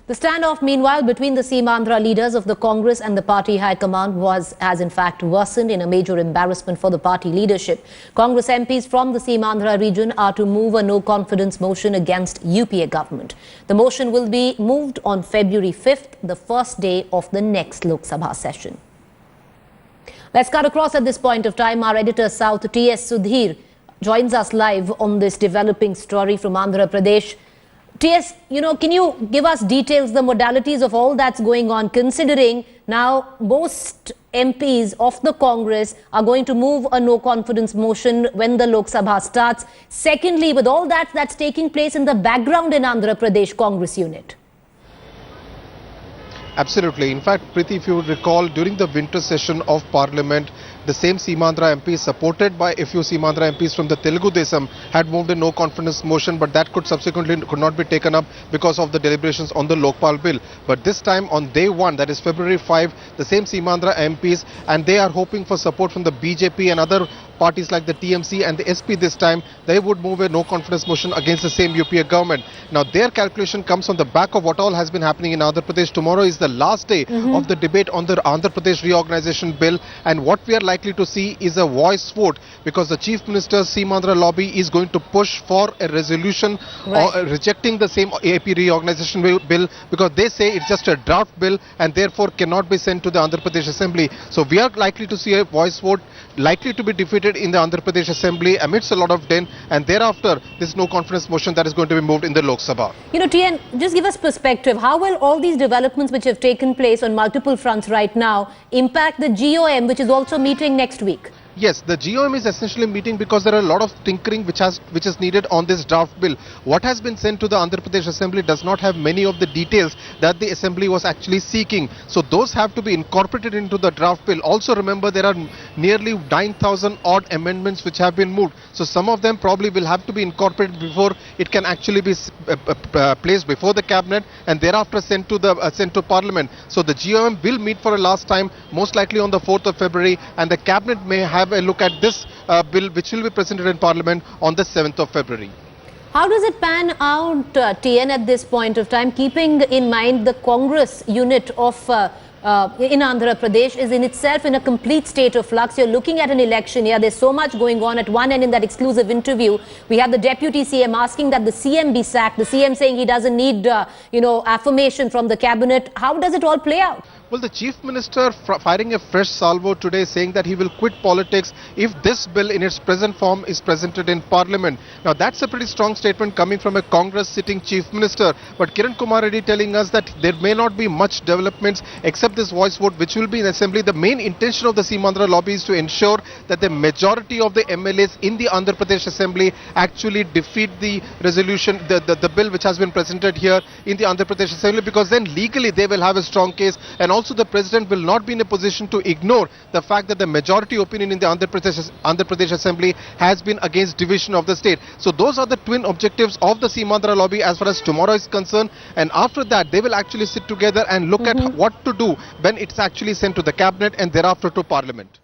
The standoff, meanwhile, between the Seemandhra leaders of the Congress and the party high command has in fact worsened in a major embarrassment for the party leadership. Congress MPs from the Seemandhra region are to move a no-confidence motion against UPA government. The motion will be moved on February 5th, the first day of the next Lok Sabha session. Let's cut across at this point of time. Our editor South, T.S. Sudhir, joins us live on this developing story from Andhra Pradesh. T.S., can you give us details, the modalities of all that's going on, considering now most MPs of the Congress are going to move a no-confidence motion when the Lok Sabha starts? Secondly, with all that's taking place in the background in Andhra Pradesh Congress unit. Absolutely. In fact, Preeti, if you would recall, during the winter session of Parliament, the same Seemandhra MPs, supported by a few Seemandhra MPs from the Telugu Desam, had moved a no-confidence motion, but that could not be taken up because of the deliberations on the Lokpal bill. But this time, on day one, that is February 5, the same Seemandhra MPs, and they are hoping for support from the BJP and other parties like the TMC and the SP this time, they would move a no-confidence motion against the same UPA government. Now, their calculation comes on the back of what all has been happening in Andhra Pradesh. Tomorrow is the last day of the debate on the Andhra Pradesh reorganization bill, and what we are likely to see is a voice vote, because the Chief Minister's Seemandhra lobby is going to push for a resolution rejecting the same AP reorganization bill, because they say it's just a draft bill and therefore cannot be sent to the Andhra Pradesh Assembly. So we are likely to see a voice vote, likely to be defeated in the Andhra Pradesh Assembly amidst a lot of din, and thereafter this no-confidence motion that is going to be moved in the Lok Sabha. TN, just give us perspective. How will all these developments which have taken place on multiple fronts right now impact the GOM, which is also meeting next week? Yes, the GOM is essentially meeting because there are a lot of tinkering which is needed on this draft bill. What has been sent to the Andhra Pradesh Assembly does not have many of the details that the Assembly was actually seeking. So those have to be incorporated into the draft bill. Also remember, there are nearly 9,000 odd amendments which have been moved. So some of them probably will have to be incorporated before it can actually be placed before the cabinet and thereafter sent to Parliament. So the GOM will meet for a last time, most likely on the 4th of February, and the cabinet may have a look at this bill, which will be presented in Parliament on the 7th of February. How does it pan out, TN, at this point of time, keeping in mind the Congress unit of in Andhra Pradesh is in itself in a complete state of flux? You're looking at an election here. There's so much going on. At one end, in that exclusive interview, we had the Deputy CM asking that the CM be sacked. The CM saying he doesn't need, affirmation from the cabinet. How does it all play out? Well, the Chief Minister firing a fresh salvo today, saying that he will quit politics if this bill in its present form is presented in Parliament. Now, that's a pretty strong statement coming from a Congress sitting Chief Minister. But Kiran Kumar Reddy telling us that there may not be much developments except this voice vote, which will be in Assembly. The main intention of the Seemandhra lobby is to ensure that the majority of the MLAs in the Andhra Pradesh Assembly actually defeat the resolution, the bill which has been presented here in the Andhra Pradesh Assembly, because then legally they will have a strong case, and also the President will not be in a position to ignore the fact that the majority opinion in the Andhra Pradesh Assembly has been against division of the state. So those are the twin objectives of the Seemandhra lobby as far as tomorrow is concerned, and after that they will actually sit together and look at what to do when it's actually sent to the cabinet and thereafter to Parliament.